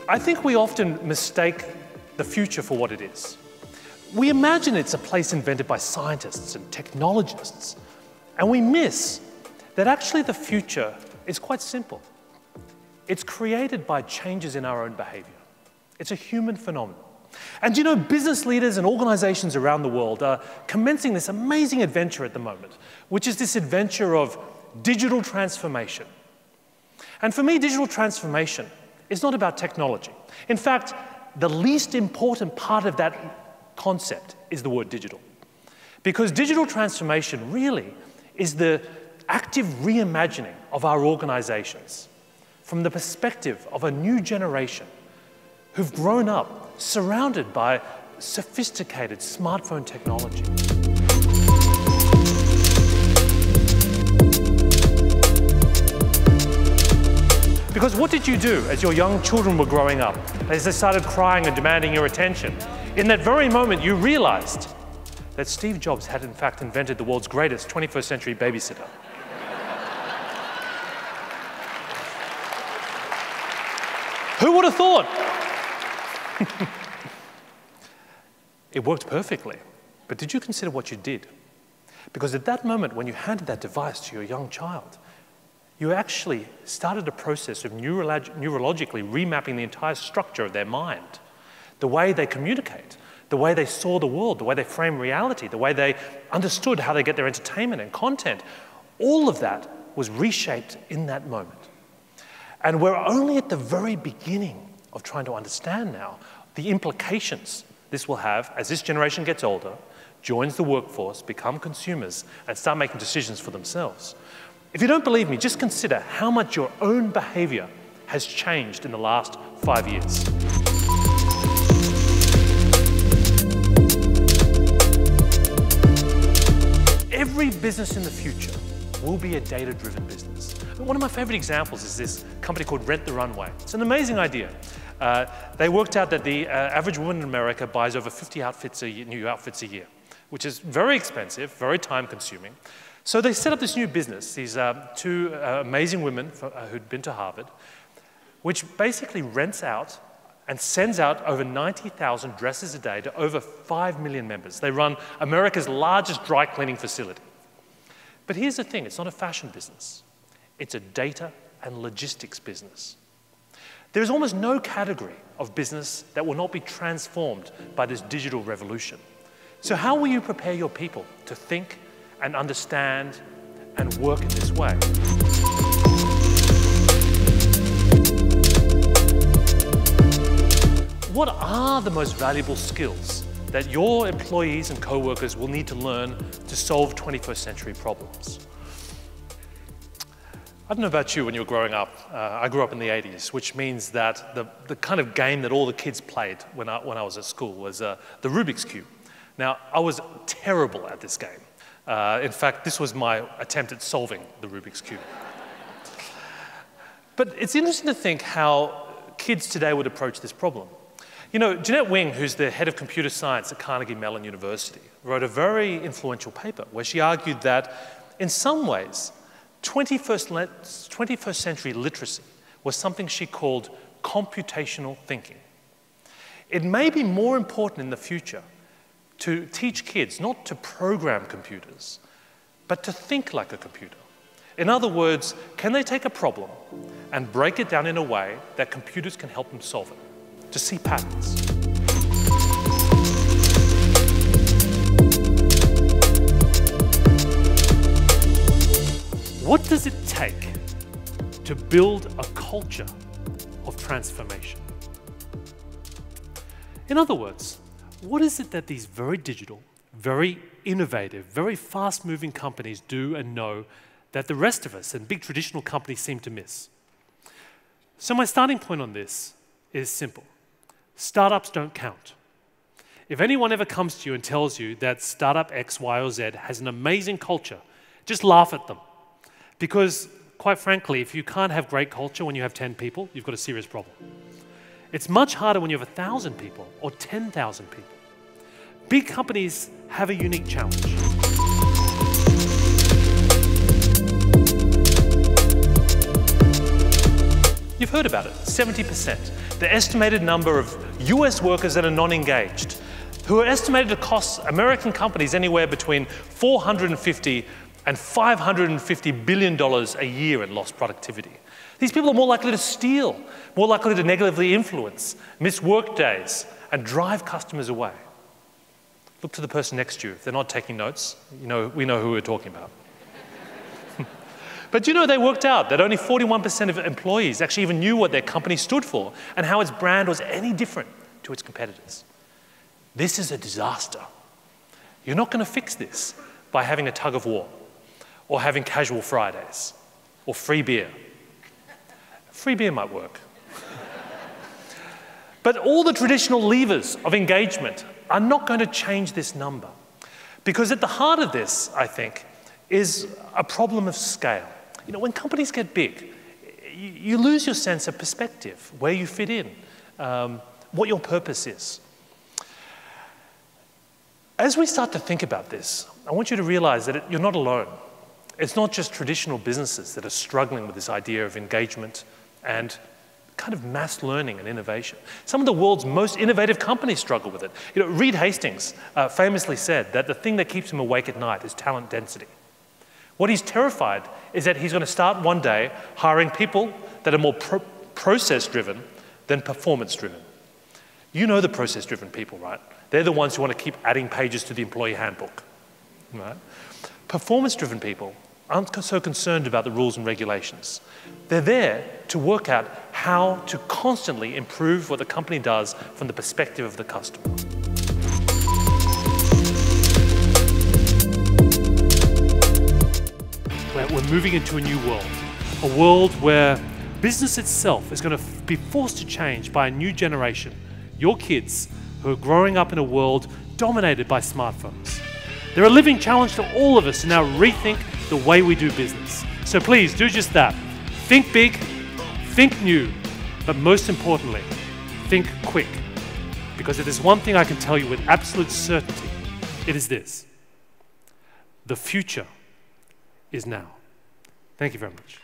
I think we often mistake the future for what it is. We imagine it's a place invented by scientists and technologists, and we miss that actually the future is quite simple. It's created by changes in our own behavior. It's a human phenomenon. And you know, business leaders and organizations around the world are commencing this amazing adventure at the moment, which is this adventure of digital transformation. And for me, digital transformation is not about technology. In fact, the least important part of that concept is the word digital. Because digital transformation really is the active reimagining of our organizations from the perspective of a new generation who've grown up surrounded by sophisticated smartphone technology. Because what did you do as your young children were growing up, as they started crying and demanding your attention? In that very moment, you realized that Steve Jobs had in fact invented the world's greatest 21st century babysitter. Who would have thought? It worked perfectly, but did you consider what you did? Because at that moment, when you handed that device to your young child, you actually started a process of neurologically remapping the entire structure of their mind, the way they communicate, the way they saw the world, the way they frame reality, the way they understood how they get their entertainment and content. All of that was reshaped in that moment. And we're only at the very beginning of trying to understand now the implications this will have as this generation gets older, joins the workforce, become consumers, and start making decisions for themselves. If you don't believe me, just consider how much your own behavior has changed in the last 5 years. Every business in the future will be a data-driven business. One of my favorite examples is this company called Rent the Runway. It's an amazing idea. They worked out that the average woman in America buys over 50 new outfits a year, which is very expensive, very time-consuming. So they set up this new business, these two amazing women who'd been to Harvard, which basically rents out and sends out over 90,000 dresses a day to over 5 million members. They run America's largest dry cleaning facility. But here's the thing, it's not a fashion business. It's a data and logistics business. There's almost no category of business that will not be transformed by this digital revolution. So how will you prepare your people to think and understand and work in this way? What are the most valuable skills that your employees and co-workers will need to learn to solve 21st century problems? I don't know about you when you were growing up. I grew up in the 80s, which means that the kind of game that all the kids played when I was at school was the Rubik's Cube. Now, I was terrible at this game. In fact, this was my attempt at solving the Rubik's Cube. But it's interesting to think how kids today would approach this problem. You know, Jeanette Wing, who's the head of computer science at Carnegie Mellon University, wrote a very influential paper where she argued that, in some ways, 21st century literacy was something she called computational thinking. It may be more important in the future to teach kids not to program computers, but to think like a computer. In other words, can they take a problem and break it down in a way that computers can help them solve it, to see patterns? What does it take to build a culture of transformation? In other words, what is it that these very digital, very innovative, very fast-moving companies do and know that the rest of us and big traditional companies seem to miss? So my starting point on this is simple. Startups don't count. If anyone ever comes to you and tells you that startup X, Y, or Z has an amazing culture, just laugh at them. Because, quite frankly, if you can't have great culture when you have 10 people, you've got a serious problem. It's much harder when you have 1,000 people or 10,000 people. Big companies have a unique challenge. You've heard about it, 70%. the estimated number of US workers that are non-engaged, who are estimated to cost American companies anywhere between $450 and $550 billion a year in lost productivity. These people are more likely to steal, more likely to negatively influence, miss work days, and drive customers away. Look to the person next to you. If they're not taking notes, we know who we're talking about. But they worked out that only 41% of employees actually even knew what their company stood for and how its brand was any different to its competitors. This is a disaster. You're not going to fix this by having a tug of war or having casual Fridays or free beer. Free beer might work. But all the traditional levers of engagement are not going to change this number. Because at the heart of this, I think, is a problem of scale. When companies get big, you lose your sense of perspective, where you fit in, what your purpose is. As we start to think about this, I want you to realize that you're not alone. It's not just traditional businesses that are struggling with this idea of engagement and kind of mass learning and innovation. Some of the world's most innovative companies struggle with it. Reed Hastings famously said that the thing that keeps him awake at night is talent density. What he's terrified is that he's going to start one day hiring people that are more process-driven than performance-driven. You know the process-driven people, right? They're the ones who want to keep adding pages to the employee handbook, right? Performance-driven people aren't so concerned about the rules and regulations. They're there to work out how to constantly improve what the company does from the perspective of the customer. We're moving into a new world where business itself is going to be forced to change by a new generation, your kids, who are growing up in a world dominated by smartphones. They're a living challenge to all of us to now rethink the way we do business. So please do just that. Think big, think new, but most importantly, think quick. Because if there's one thing I can tell you with absolute certainty, it is this: the future is now. Thank you very much.